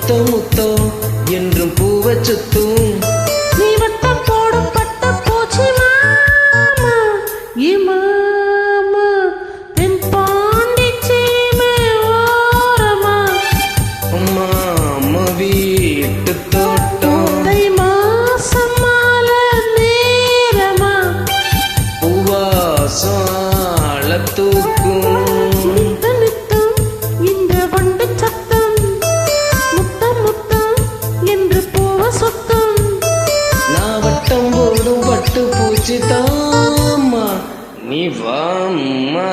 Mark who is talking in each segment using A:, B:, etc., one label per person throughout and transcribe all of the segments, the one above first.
A: முத்தம் முத்தம் என்றும் பூவை சுத்தும்.
B: நீ வட்டம் போடும் பட்ட பூச்சி மாமா ஏ மாமா தென் பாண்டி சீமை ஓரமா
A: அம்மா அம்மா வீட்டு தோட்டம்
B: தை மாசம் மாலை நேரமா
A: பூவாசம் ஆள தூக்கும்.
B: நித்தம் நித்தம் இந்த வண்டு சத்தம் முத்தம் முத்தம் என்று பூவ சுத்தம்.
A: நான் வட்டம் போடும் பட்டு பூச்சி தாம்மா நீ வாம்மா.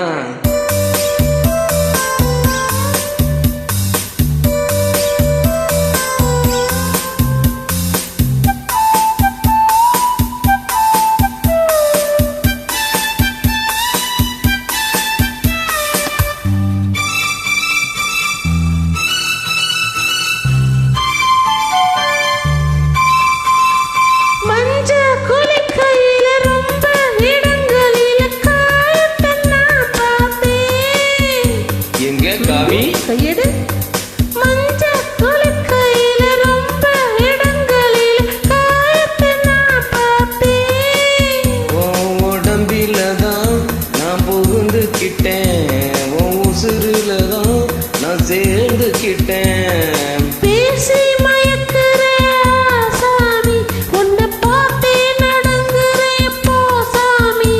B: மஞ்ச குளிக்கையில ரொம்ப இடங்களில காயத்தை நான் பார்த்தேன்.
A: எங்க காவி
B: கையெடு. மஞ்ச குளிக்கையில ரொம்ப இடங்களில காயத்தை நான் பார்த்தேன்.
A: உன் உடம்பிலதான் நான் புகுந்துக்கிட்டேன், உன் உசுருலதான் நான் சேர்ந்துக்கிட்டேன்.
B: பேசி மயக்குற சாமி உன்னை பார்த்தே நடங்குறேன் போ சாமி.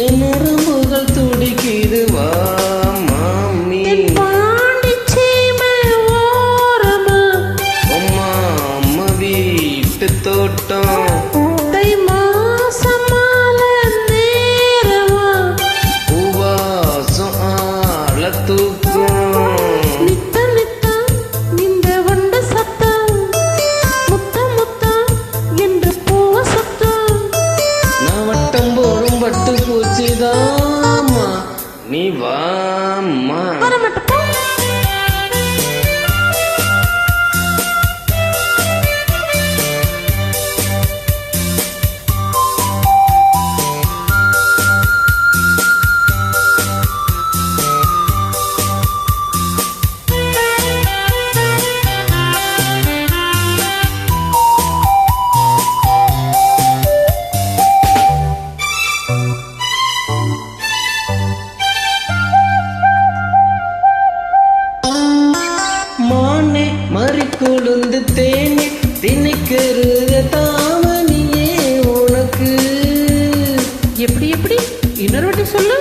A: என் நரம்புகள் துடிக்குது வா மாமி.
B: தென் பாண்டி சீமை ஓரமா
A: அம்மா அம்மா வீட்டு தோட்டம்
B: தை மாசம் மாலை நேரமா
A: பூவாசம் ஆள தூக்கும்.
B: நித்தம் நித்தம் இந்த வண்டு சத்தம் முத்தம் முத்தம் என்று பூவ சுத்தம்.
A: நான் வட்டம் போடும் பட்டு பூச்சிதாம்மா நீ வாம்மா.
B: வரமாட்டப்போ
A: மானே மறி கொழுந்து தேனே திணிக்கிறது தாமனியே உனக்கு.
B: எப்படி எப்படி இன்னொரு வாட்டி சொல்லு.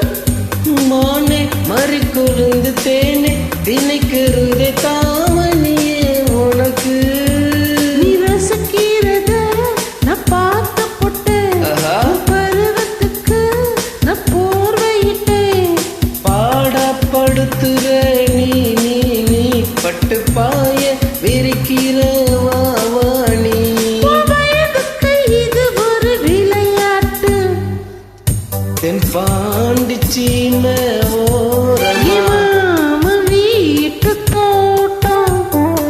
A: மானே மறி கொழுந்து தேனே திணிக்கிறது தாமனியே உனக்கு.
B: நீ ரசிக்கிறத நான் பார்த்த போட்டேன்.
A: ஆஹா.
B: பருவத்துக்கு நான் போர்வையிட்டேன்.
A: பாடப்படுத்துற நீ நீ நீ பட்டு பாய விரிக்கிற வாவாணி.
B: வயதுக்கு இது ஒரு விளையாட்டு.
A: தென் பாண்டி சீமை ஓரமா
B: மாமா வீட்டு தோட்டம்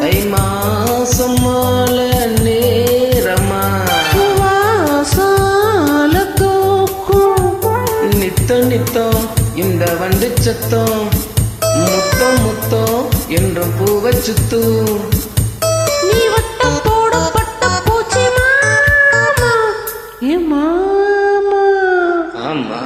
A: தை மாசம் மாலை நேரமா
B: வாசால தூக்கும்.
A: நித்தம் நித்தம் இந்த வண்டு சத்தம் முத்தம் முத்தம் என்றும் பூவை சுத்தும்.
B: நீ வட்டம் போடும் பட்ட பூச்சி மாமா ஏ மாமா
A: ஆமா